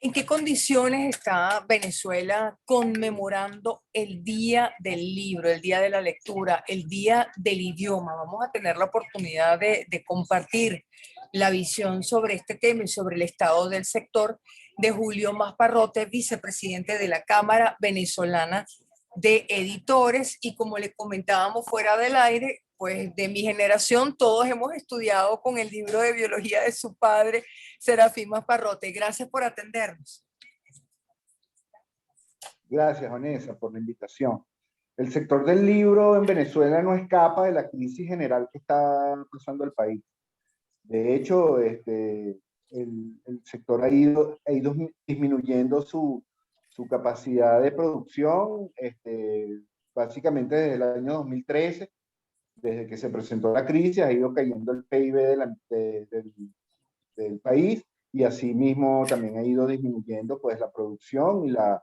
¿En qué condiciones está Venezuela conmemorando el Día del Libro, el Día de la Lectura, el Día del Idioma? Vamos a tener la oportunidad de compartir la visión sobre este tema y sobre el estado del sector de Julio Masparrote, vicepresidente de la Cámara Venezolana de Editores. Y como le comentábamos fuera del aire, pues de mi generación todos hemos estudiado con el libro de biología de su padre, Serafín Masparrote. Gracias por atendernos. Gracias, Vanessa, por la invitación. El sector del libro en Venezuela no escapa de la crisis general que está pasando el país. De hecho, el sector ha ido disminuyendo su capacidad de producción, básicamente desde el año 2013, desde que se presentó la crisis, ha ido cayendo el PIB del país, y asimismo también ha ido disminuyendo pues la producción y las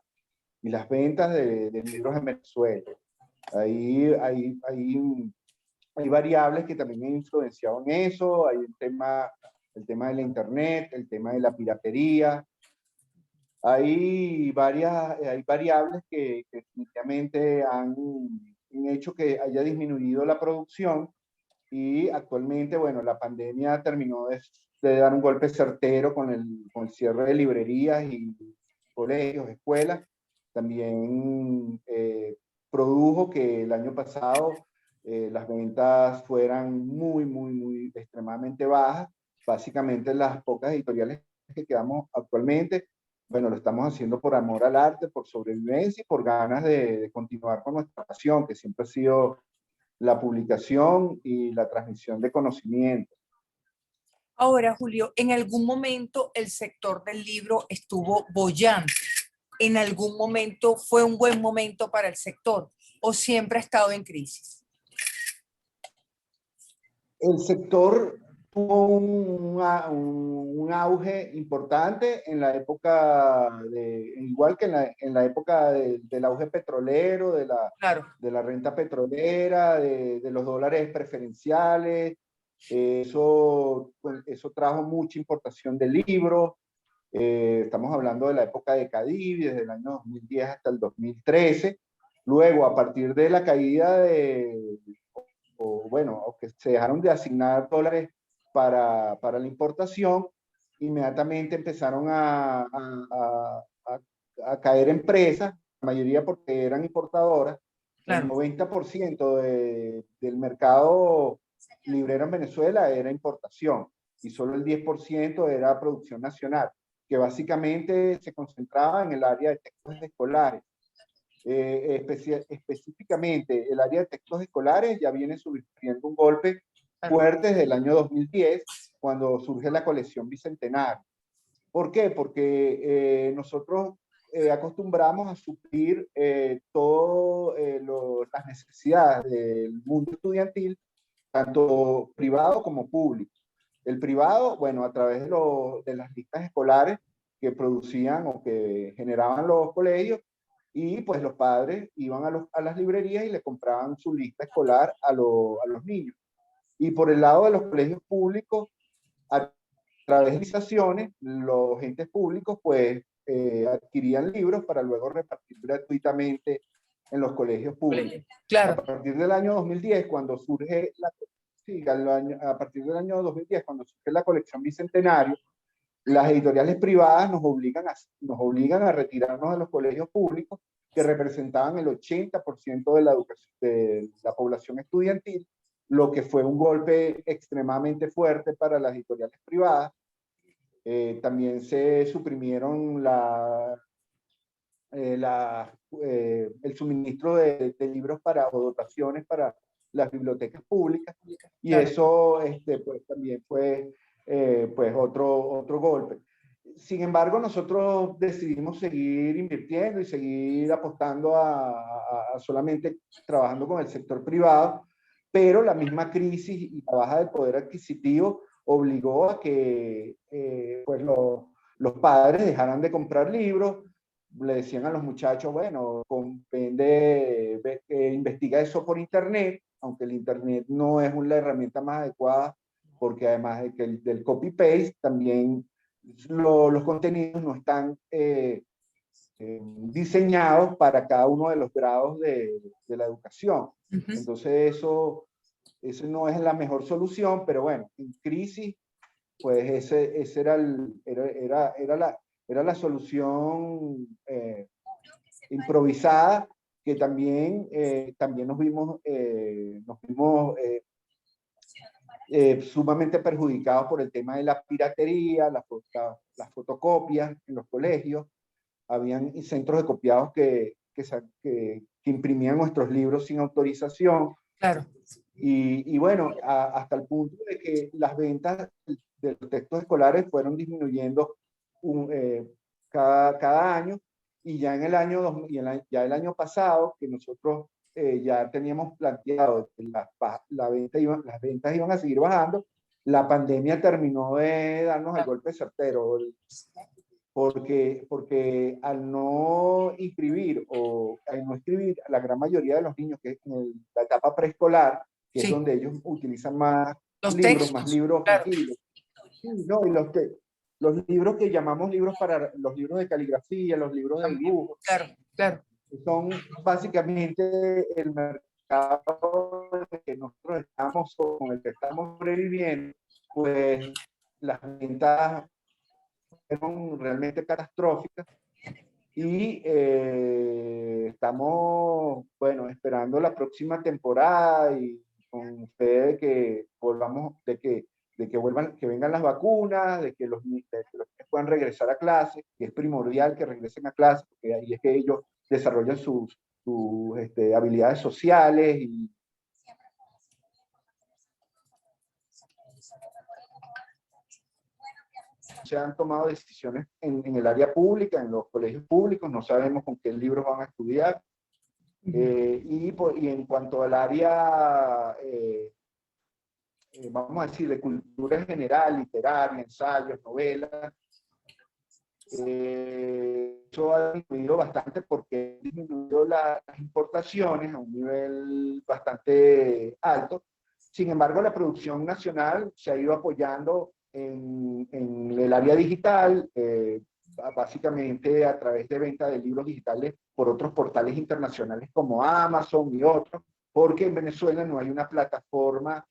ventas de libros en Venezuela. Ahí hay variables que también han influenciado en eso. Hay el tema de la internet, el tema de la piratería. Hay variables que definitivamente han hecho que haya disminuido la producción, y actualmente, bueno, la pandemia terminó de dar un golpe certero con el cierre de librerías y colegios, escuelas. También produjo que el año pasado las ventas fueran muy extremadamente bajas. Básicamente las pocas editoriales que quedamos actualmente, bueno, lo estamos haciendo por amor al arte, por sobrevivencia y por ganas de continuar con nuestra pasión, que siempre ha sido la publicación y la transmisión de conocimiento. Ahora, Julio, ¿en algún momento el sector del libro estuvo boyante? ¿En algún momento fue un buen momento para el sector o siempre ha estado en crisis? El sector tuvo un auge importante en la época, igual que en la época del auge petrolero, Claro. de la renta petrolera, de los dólares preferenciales. Eso trajo mucha importación de libros. Estamos hablando de la época de Cadivi, desde el año 2010 hasta el 2013. Luego, a partir de la caída o que se dejaron de asignar dólares para la importación, inmediatamente empezaron a caer empresas, la mayoría porque eran importadoras. Claro. El 90% del mercado librero en Venezuela era importación, y solo el 10% era producción nacional, que básicamente se concentraba en el área de textos escolares. Específicamente el área de textos escolares ya viene sufriendo un golpe fuerte desde el año 2010, cuando surge la colección Bicentenario. ¿Por qué? Porque nosotros acostumbramos a suplir todas las necesidades del mundo estudiantil, tanto privado como público. El privado, bueno, a través de las listas escolares que producían o que generaban los colegios, y pues los padres iban a las librerías y le compraban su lista escolar a los niños. Y por el lado de los colegios públicos, a través de licitaciones, los entes públicos pues adquirían libros para luego repartir gratuitamente en los colegios públicos. Claro. A partir del año 2010, cuando surge a partir del año 2010, cuando surge la colección Bicentenario, las editoriales privadas nos obligan a retirarnos de los colegios públicos, que representaban el 80% de la población estudiantil, lo que fue un golpe extremadamente fuerte para las editoriales privadas. También se suprimieron el suministro de libros o dotaciones para las bibliotecas públicas, y claro, eso pues, también fue pues otro golpe. Sin embargo, nosotros decidimos seguir invirtiendo y seguir apostando a solamente trabajando con el sector privado, pero la misma crisis y la baja del poder adquisitivo obligó a que pues los padres dejaran de comprar libros. Le decían a los muchachos, bueno, investiga eso por internet, aunque el internet no es la herramienta más adecuada, porque además del copy-paste, también los contenidos no están diseñados para cada uno de los grados de la educación. Ujú. Entonces eso no es la mejor solución, pero bueno, en crisis, pues ese era la solución improvisada, que también nos vimos sumamente perjudicados por el tema de la piratería, las fotocopias en los colegios. Habían centros de copiados que imprimían nuestros libros sin autorización. Claro. Y bueno, hasta el punto de que las ventas de los textos escolares fueron disminuyendo cada año, y ya en el año, ya el año pasado, que nosotros ya teníamos planteado que las ventas iban a seguir bajando, la pandemia terminó de darnos el golpe certero, porque al no inscribir o al no escribir a la gran mayoría de los niños, que es en la etapa preescolar, que es Sí, donde ellos utilizan más los más textos, libros claro, infantiles. Sí, no, y los libros que llamamos libros para los libros de caligrafía, los libros de también, dibujo, claro, claro. son básicamente el mercado que nosotros estamos, con el que estamos sobreviviendo. Pues las ventas fueron realmente catastróficas, y estamos, bueno, esperando la próxima temporada y con fe de que volvamos, que vengan las vacunas, de que los niños puedan regresar a clase, que es primordial que regresen a clase, porque ahí es que ellos desarrollan sus habilidades sociales. Y se han tomado decisiones en el área pública, en los colegios públicos, no sabemos con qué libros van a estudiar. Y en cuanto al área, vamos a decir, de cultura general, literaria, ensayos, novelas, eso ha disminuido bastante porque disminuyó las importaciones a un nivel bastante alto. Sin embargo, la producción nacional se ha ido apoyando en el área digital, básicamente a través de venta de libros digitales por otros portales internacionales como Amazon y otros, porque en Venezuela no hay una plataforma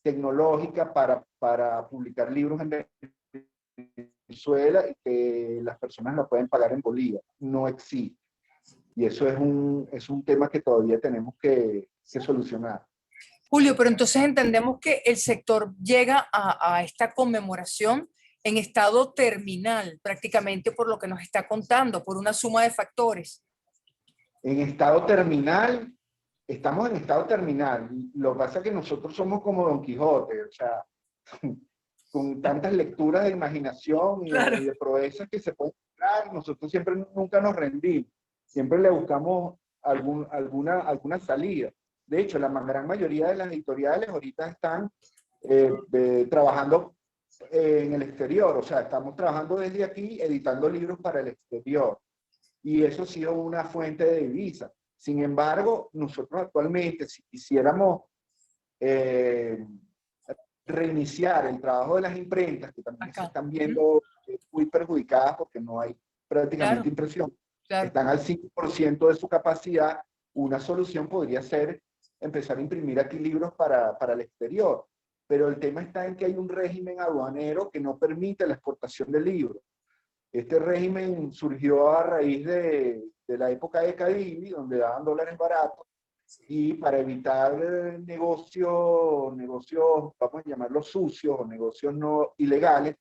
tecnológica para publicar libros en Venezuela y que las personas la pueden pagar en bolívar. No existe. Y eso es un tema que todavía tenemos que solucionar. Julio, pero entonces entendemos que el sector llega a esta conmemoración en estado terminal, prácticamente por lo que nos está contando, por una suma de factores. En estado terminal, estamos en estado terminal. Lo que pasa es que nosotros somos como Don Quijote, o sea, con tantas lecturas de imaginación Claro. y de proezas que se pueden encontrar, nosotros siempre nunca nos rendimos, siempre le buscamos alguna salida. De hecho, la gran mayoría de las editoriales ahorita están trabajando en el exterior, o sea, estamos trabajando desde aquí editando libros para el exterior, y eso ha sido una fuente de divisas. Sin embargo, nosotros actualmente, si quisiéramos reiniciar el trabajo de las imprentas, que también se Acá. están viendo muy perjudicadas porque no hay prácticamente Claro, impresión, claro. están al 5% de su capacidad. Una solución podría ser empezar a imprimir aquí libros para el exterior, pero el tema está en que hay un régimen aduanero que no permite la exportación de libros. Este régimen surgió a raíz de la época de Cadivi, donde daban dólares baratos, y para evitar negocios, vamos a llamarlos sucios, o negocios no ilegales,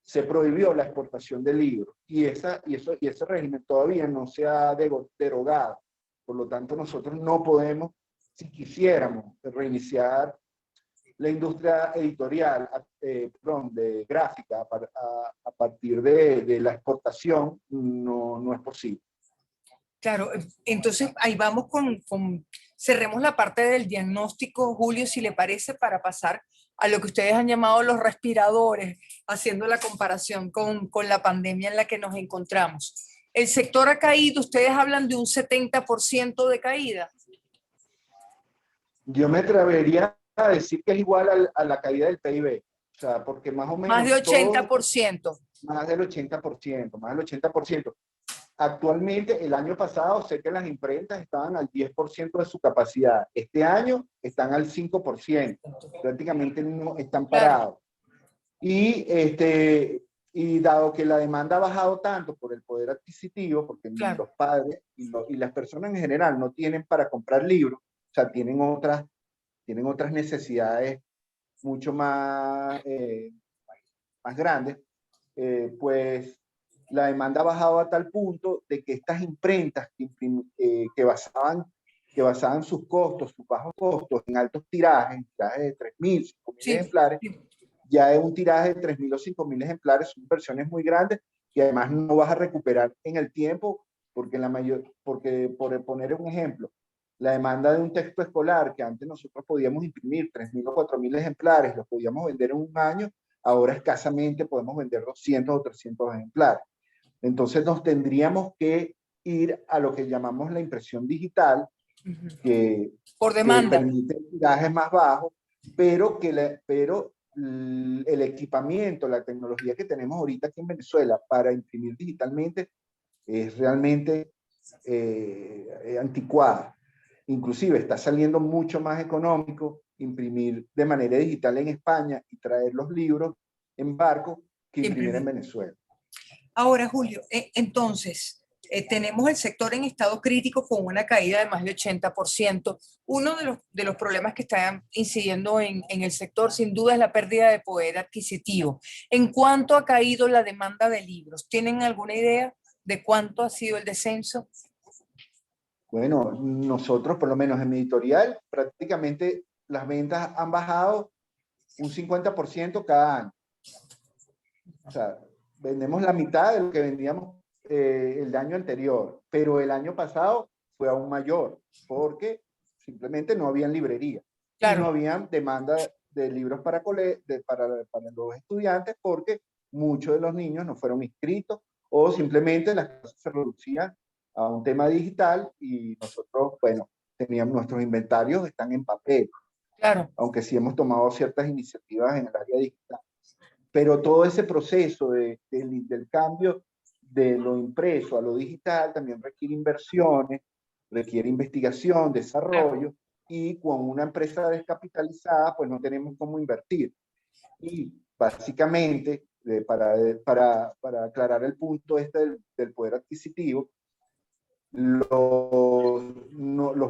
se prohibió la exportación de libros. Y ese régimen todavía no se ha derogado. Por lo tanto, nosotros no podemos, si quisiéramos reiniciar la industria editorial, de gráfica, a partir de la exportación, no es posible. Claro, entonces ahí vamos cerremos la parte del diagnóstico, Julio, si le parece, para pasar a lo que ustedes han llamado los respiradores, haciendo la comparación con la pandemia en la que nos encontramos. El sector ha caído, ustedes hablan de un 70% de caída. Yo me atrevería a decir que es igual a la caída del PIB, o sea, porque más o Más menos de todo, 80%. más del 80%, más del 80%. Actualmente, el año pasado, sé que las imprentas estaban al 10% de su capacidad. Este año están al 5%. Prácticamente no están Claro, parados. Y dado que la demanda ha bajado tanto por el poder adquisitivo, porque claro, los padres y las personas en general no tienen para comprar libros, o sea, tienen otras necesidades mucho más grandes, pues la demanda ha bajado a tal punto de que estas imprentas que basaban sus costos, sus bajos costos en altos tirajes de 3.000, 5.000 sí, ejemplares, sí, ya es un tiraje de 3.000 o 5.000 ejemplares, son versiones muy grandes y además no vas a recuperar en el tiempo, porque por poner un ejemplo, la demanda de un texto escolar que antes nosotros podíamos imprimir 3.000 o 4.000 ejemplares, los podíamos vender en un año, ahora escasamente podemos vender 200 o 300 ejemplares. Entonces nos tendríamos que ir a lo que llamamos la impresión digital, que, por que demanda. permite tirajes más bajos, pero el equipamiento, la tecnología que tenemos ahorita aquí en Venezuela para imprimir digitalmente es realmente anticuada. Inclusive está saliendo mucho más económico imprimir de manera digital en España y traer los libros en barco que imprimir en Imprimir. Venezuela. Ahora, Julio, entonces, tenemos el sector en estado crítico con una caída de más de 80%. Uno de los problemas que están incidiendo en el sector, sin duda, es la pérdida de poder adquisitivo. ¿En cuánto ha caído la demanda de libros? ¿Tienen alguna idea de cuánto ha sido el descenso? Bueno, nosotros, por lo menos en mi editorial, prácticamente las ventas han bajado un 50% cada año. O sea, vendemos la mitad de lo que vendíamos el año anterior, pero el año pasado fue aún mayor, porque simplemente no habían librería y no Claro, habían demanda de libros para los estudiantes, porque muchos de los niños no fueron inscritos o simplemente las clases se reducían a un tema digital y nosotros, bueno, teníamos nuestros inventarios, están en papel, claro, aunque sí hemos tomado ciertas iniciativas en el área digital. Pero todo ese proceso del cambio de lo impreso a lo digital también requiere inversiones, requiere investigación, claro. desarrollo, y con una empresa descapitalizada, pues no tenemos cómo invertir. Y básicamente, para aclarar el punto este del poder adquisitivo, los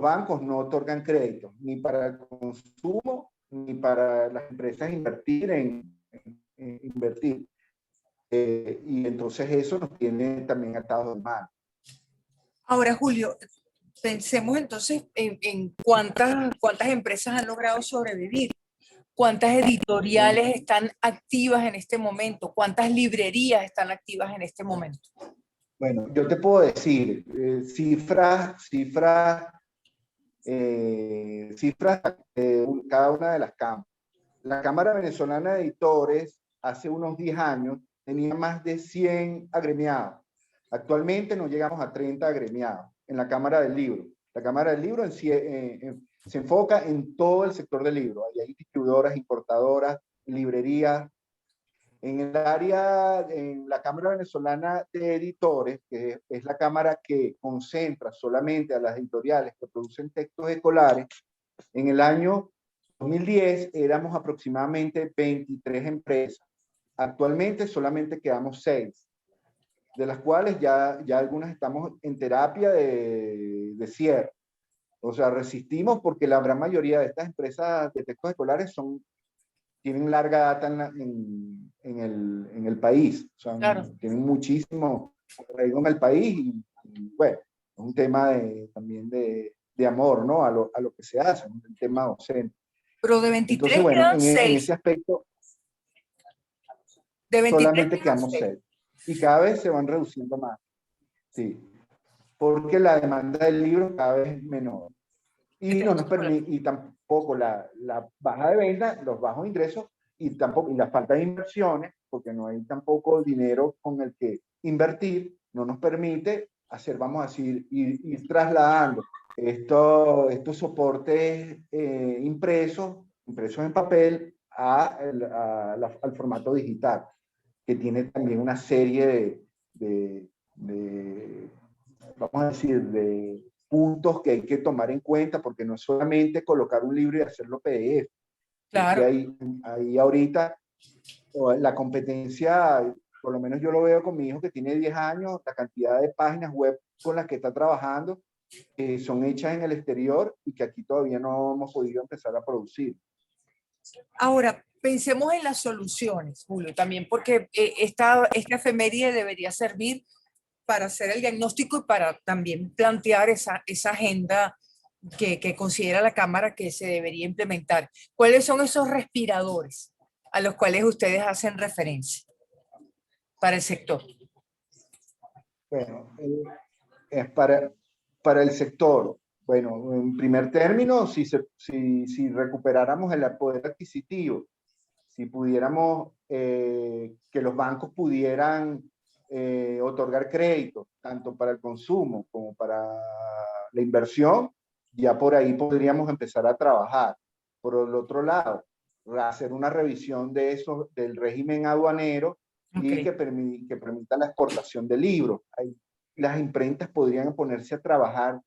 bancos no otorgan créditos ni para el consumo ni para las empresas invertir. Y entonces eso nos tiene también atados de mano. Ahora, Julio, pensemos entonces en cuántas empresas han logrado sobrevivir. ¿Cuántas Bueno, editoriales están activas en este momento? ¿Cuántas librerías están activas en este momento? bueno, yo te puedo decir cifras de cada una de las cámaras. La Cámara Venezolana de Editores hace unos 10 años tenía más de 100 agremiados. Actualmente no llegamos a 30 agremiados en la Cámara del Libro. La Cámara del Libro se enfoca en todo el sector del libro. Ahí hay distribuidoras, importadoras, librerías. En la Cámara Venezolana de Editores, que es la cámara que concentra solamente a las editoriales que producen textos escolares, en el año 2010 éramos aproximadamente 23 empresas. Actualmente solamente quedamos 6, de las cuales ya algunas estamos en terapia de cierre. O sea, resistimos porque la gran mayoría de estas empresas de textos escolares tienen larga data en el país. O sea, Claro. tienen muchísimo arraigo en el país y bueno, es un tema también de amor, ¿no? A lo que se hace, un tema docente. Pero de Entonces, 23 bueno, quedan en 6. ese aspecto De 23 solamente quedan quedamos 6. 6 y cada vez se van reduciendo más, sí, porque la demanda del libro cada vez es menor De y no texto nos escolar. permite, y tampoco la baja de venta, los bajos ingresos y la falta de inversiones, porque no hay tampoco dinero con el que invertir, no nos permite hacer, vamos a decir, ir trasladando estos soportes impresos en papel al formato digital. que tiene también una serie vamos a decir, de puntos que hay que tomar en cuenta, porque no es solamente colocar un libro y hacerlo PDF. Es que Claro. hay ahorita la competencia, por lo menos yo lo veo con mi hijo que tiene 10 años, la cantidad de páginas web con las que está trabajando, que son hechas en el exterior y que aquí todavía no hemos podido empezar a producir. Ahora, pensemos en las soluciones, Julio, también porque esta efeméride debería servir para hacer el diagnóstico y para también plantear esa agenda que considera la Cámara que se debería implementar. ¿Cuáles son esos respiradores a los cuales ustedes hacen referencia para el sector? Bueno, es para el sector. Bueno, en primer término, si recuperáramos el poder adquisitivo, si pudiéramos que los bancos pudieran otorgar créditos, tanto para el consumo como para la inversión, ya por ahí podríamos empezar a trabajar. Por el otro lado, hacer una revisión de eso, del régimen aduanero y Okay. que permita la exportación de libros. Ahí las imprentas podrían ponerse a trabajar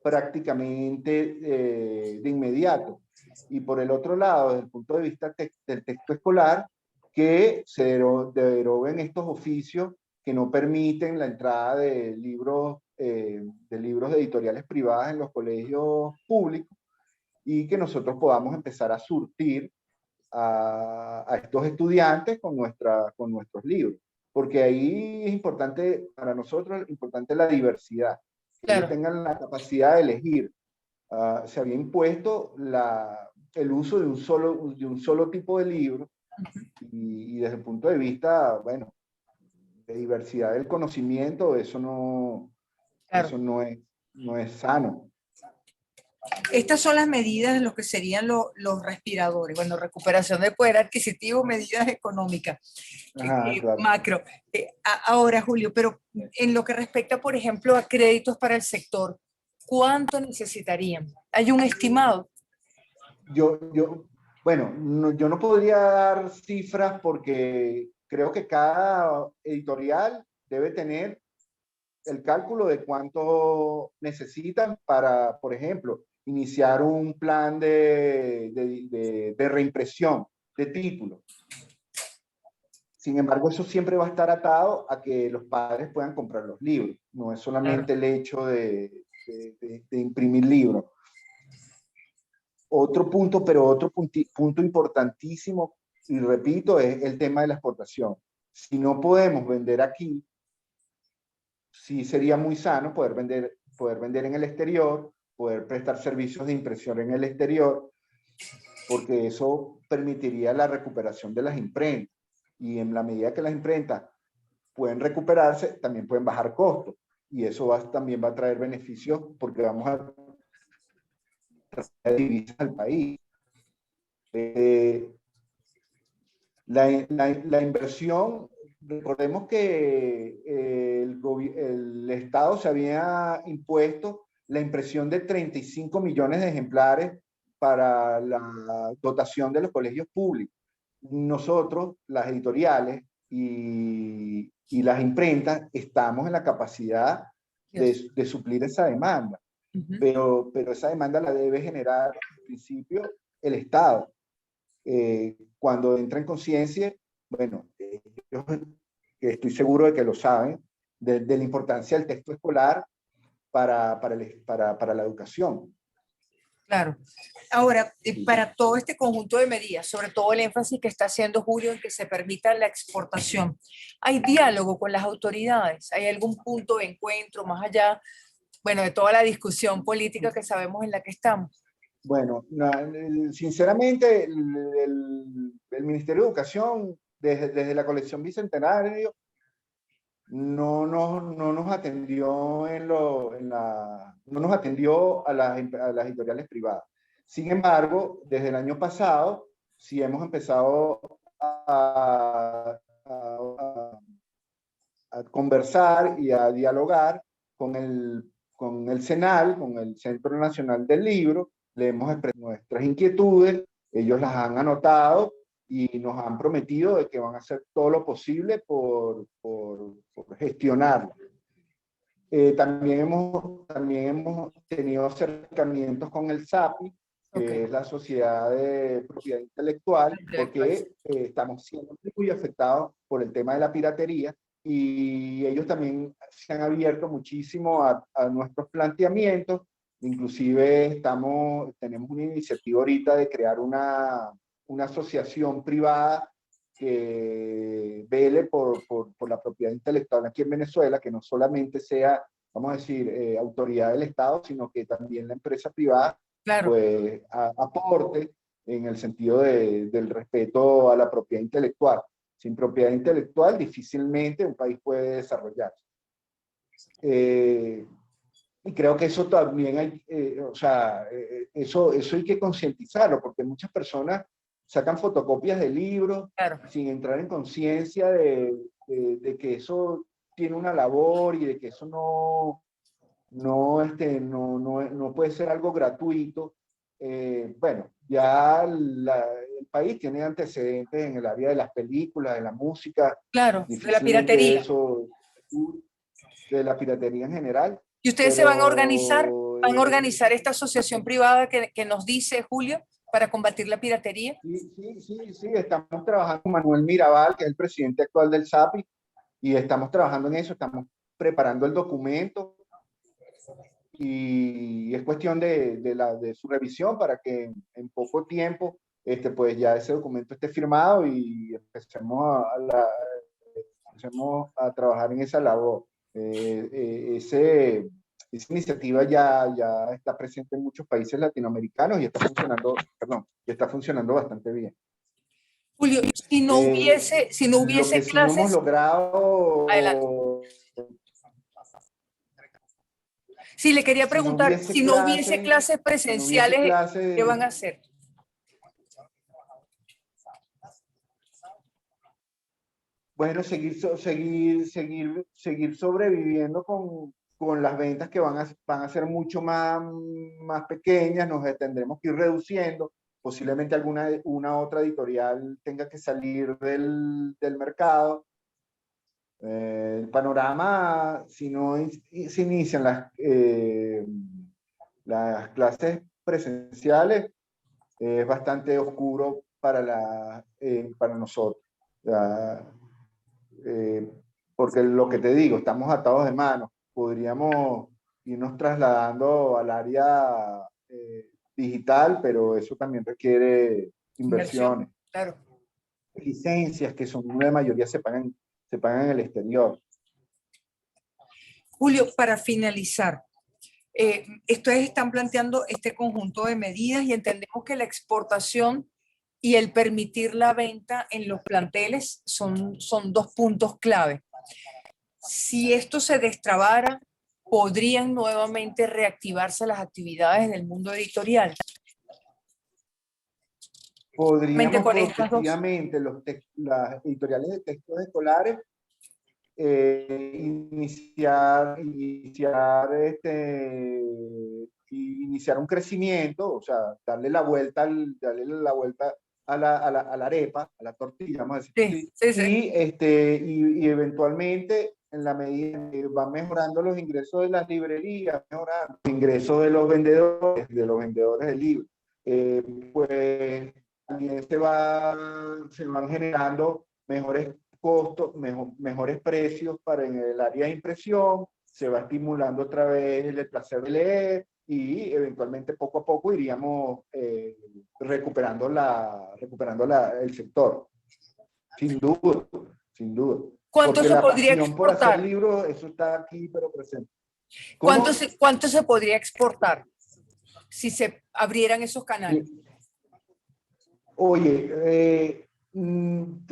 prácticamente de inmediato. Y por el otro lado, desde el punto de vista del texto escolar, que se deroguen estos oficios que no permiten la entrada de libros de editoriales privadas en los colegios públicos y que nosotros podamos empezar a surtir a estos estudiantes con nuestros libros. Porque ahí es importante, para nosotros, importante la diversidad, que ellos Claro. tengan la capacidad de elegir. Se había impuesto el uso de un solo tipo de libro y desde el punto de vista, bueno, de diversidad del conocimiento, Claro. eso no es sano. Estas son las medidas, lo que serían los respiradores. Bueno, recuperación del poder adquisitivo, medidas económicas, Ajá, claro. macro. Ahora, Julio, pero en lo que respecta, por ejemplo, a créditos para el sector, ¿cuánto necesitarían? ¿Hay un estimado? Yo, bueno, yo no podría dar cifras porque creo que cada editorial debe tener el cálculo de cuánto necesitan para, por ejemplo, iniciar un plan de reimpresión de títulos. Sin embargo, eso siempre va a estar atado a que los padres puedan comprar los libros. No es Claro. solamente el hecho de imprimir libros. Otro punto, pero otro punto importantísimo, y repito, es el tema de la exportación. Si no podemos vender aquí, sí sería muy sano poder vender en el exterior, poder prestar servicios de impresión en el exterior, porque eso permitiría la recuperación de las imprentas. Y en la medida que las imprentas pueden recuperarse, también pueden bajar costos. Y eso también va a traer beneficios porque vamos a traer divisas al país. La inversión, recordemos que el Estado se había impuesto la impresión de 35 millones de ejemplares para la dotación de los colegios públicos. Nosotros, las editoriales y las imprentas, estamos en la capacidad de suplir esa demanda, pero esa demanda la debe generar, en principio, el Estado. Cuando entra en conciencia, bueno, yo estoy seguro de que lo saben, de la importancia del texto escolar para la educación. Claro. Ahora, para todo este conjunto de medidas, sobre todo el énfasis que está haciendo Julio en que se permita la exportación, ¿hay diálogo con las autoridades? ¿Hay algún punto de encuentro más allá, bueno, de toda la discusión política que sabemos en la que estamos? Bueno, sinceramente, el Ministerio de Educación, desde la colección Bicentenario, no nos atendió no nos atendió a las editoriales privadas. Sin embargo, desde el año pasado, sí hemos empezado a conversar y a dialogar con el CENAL, con el Centro Nacional del Libro. Le hemos expresado nuestras inquietudes, ellos las han anotado y nos han prometido de que van a hacer todo lo posible por gestionarlo. También hemos tenido acercamientos con el SAPI, que es la Sociedad de Propiedad Intelectual, porque estamos siendo muy afectados por el tema de la piratería, y ellos también se han abierto muchísimo a nuestros planteamientos. Inclusive tenemos una iniciativa ahorita de crear una asociación privada que vele por la propiedad intelectual aquí en Venezuela, que no solamente sea, vamos a decir, autoridad del Estado, sino que también la empresa privada, Claro. pues, aporte en el sentido del respeto a la propiedad intelectual. Sin propiedad intelectual, difícilmente un país puede desarrollarse. Y creo que eso también hay, o sea, eso hay que concientizarlo, porque muchas personas sacan fotocopias de libros, Claro, sin entrar en conciencia de que eso tiene una labor y de que eso no puede ser algo gratuito. Bueno, ya el país tiene antecedentes en el área de las películas, de la música, claro, de la difícilmente piratería. eso, de la piratería en general, ¿Y ustedes se van a organizar? pero ¿Van a organizar esta asociación privada que nos dice Julio para combatir la piratería? sí, estamos trabajando con Manuel Mirabal, que es el presidente actual del SAPI, y estamos trabajando en eso, estamos preparando el documento, y es cuestión de su revisión para que en poco tiempo pues ya ese documento esté firmado y empecemos a trabajar en esa labor. Esa iniciativa ya está presente en muchos países latinoamericanos y está funcionando bastante bien. Julio, si no Lo hubiese que sí no hemos clases, adelante. logrado, Sí, le quería si no preguntar, hubiese si no hubiese clases, clases si no hubiese presenciales, ¿qué clases, van a hacer? bueno, seguir sobreviviendo con las ventas que van a ser mucho más pequeñas, nos tendremos que ir reduciendo, posiblemente una otra editorial tenga que salir del mercado. El panorama, si no se inician las clases presenciales, es bastante oscuro para nosotros. Ya, eh, porque lo que te digo, estamos atados de manos. Podríamos irnos trasladando al área digital, pero eso también requiere Inversión, inversiones. claro. Licencias que son una mayoría se pagan en el exterior. Julio, para finalizar, ustedes están planteando este conjunto de medidas y entendemos que la exportación y el permitir la venta en los planteles son dos puntos clave. Si esto se destrabara, ¿podrían nuevamente reactivarse las actividades del mundo editorial? Podríamos Con estas dos. progresivamente, las editoriales de textos escolares, iniciar un crecimiento, o sea, darle la vuelta a la arepa, a la tortilla, vamos a decir Sí, así, sí, sí. y eventualmente, en la medida que van mejorando los ingresos de las librerías, mejorando los ingresos de los vendedores de libros, pues también se van generando mejores costos, mejores precios para en el área de impresión, se va estimulando otra vez el placer de leer y eventualmente poco a poco iríamos recuperando el sector. Sin duda, sin duda. ¿Cuánto Porque se la podría pasión por hacer exportar? libros, eso está aquí, pero presente. ¿Cómo? ¿Cuánto se podría exportar si se abrieran esos canales? Oye,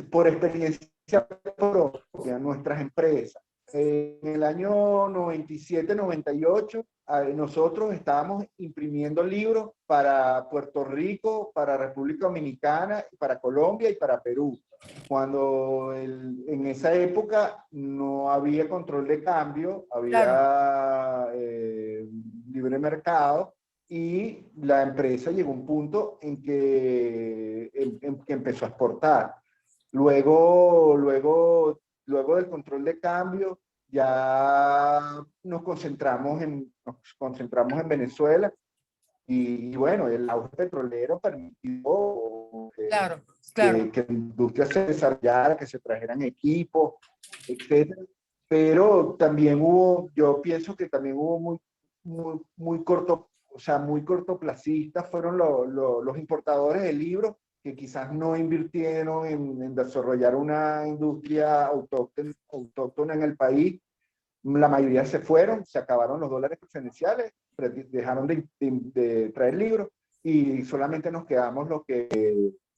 por experiencia propia, nuestras empresas, en el año 97, 98, nosotros estábamos imprimiendo libros para Puerto Rico, para República Dominicana, para Colombia y para Perú. Cuando en esa época no había control de cambio, Claro. había libre mercado, y la empresa llegó a un punto en que empezó a exportar. Luego del control de cambio, ya nos concentramos en Venezuela y bueno, el auge petrolero permitió Claro, claro. que la industria se desarrollara, que se trajeran equipos, etcétera. Pero también yo pienso que también hubo muy corto, o sea, muy cortoplacistas fueron los importadores de libros que quizás no invirtieron en desarrollar una industria autóctona en el país. La mayoría se fueron, se acabaron los dólares preferenciales, dejaron de traer libros y solamente nos quedamos los que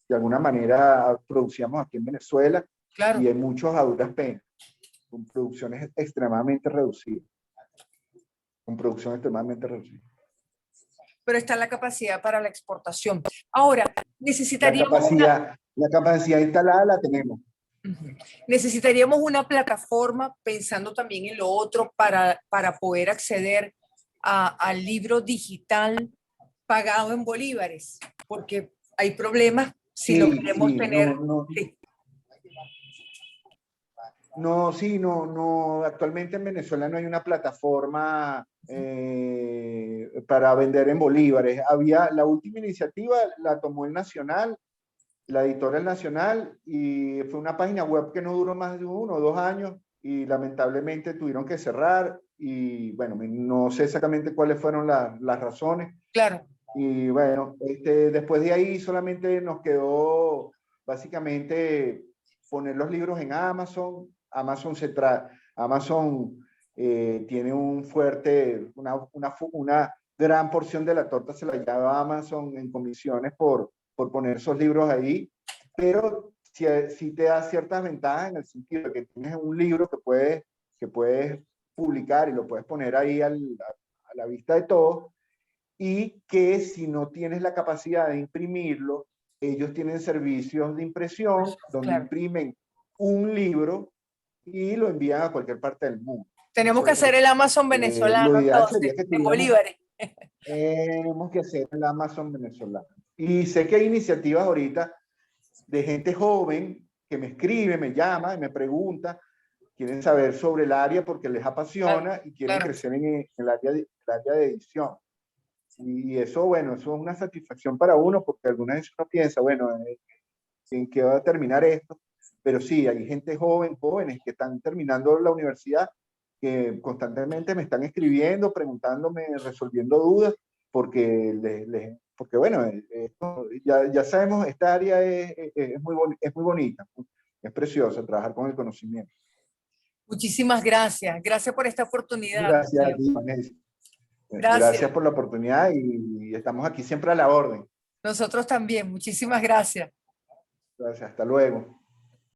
de alguna manera producíamos aquí en Venezuela Claro. y en muchos a duras penas, con producciones extremadamente reducidas. Con producción extremadamente reducida. Pero está la capacidad para la exportación. Ahora, La necesitaríamos capacidad instalada la tenemos. necesitaríamos una plataforma, pensando también en lo otro, para poder acceder al libro digital pagado en bolívares, porque hay problemas si lo queremos Sí, tener. Sí. No, actualmente en Venezuela no hay una plataforma para vender en bolívares. La última iniciativa la tomó el Nacional, la editora El Nacional, y fue una página web que no duró más de 1 o 2 años y lamentablemente tuvieron que cerrar y bueno, no sé exactamente cuáles fueron las razones. Claro. Y bueno, después de ahí solamente nos quedó básicamente poner los libros en Amazon. Amazon tiene una gran porción de la torta se la lleva Amazon en comisiones por poner esos libros ahí, pero sí te da ciertas ventajas en el sentido de que tienes un libro que puedes publicar y lo puedes poner ahí a la vista de todos, y que si no tienes la capacidad de imprimirlo, ellos tienen servicios de impresión donde Claro. imprimen un libro y lo envían a cualquier parte del mundo. Tenemos que hacer el Amazon venezolano, Lo ideal entonces, sería que en bolívares. tenemos que hacer el Amazon venezolano. Y sé que hay iniciativas ahorita de gente joven que me escribe, me llama y me pregunta, quieren saber sobre el área porque les apasiona y quieren crecer en el área de edición. Y eso, bueno, eso es una satisfacción para uno porque algunas veces uno piensa, bueno, ¿en qué va a terminar esto? Pero sí, hay gente jóvenes que están terminando la universidad, que constantemente me están escribiendo, preguntándome, resolviendo dudas, porque bueno, ya sabemos, esta área es muy bonita, es preciosa trabajar con el conocimiento. Muchísimas gracias. Gracias por esta oportunidad. Gracias a ti, Vanessa. Gracias por la oportunidad y estamos aquí siempre a la orden. Nosotros también. Muchísimas gracias. Gracias, hasta luego.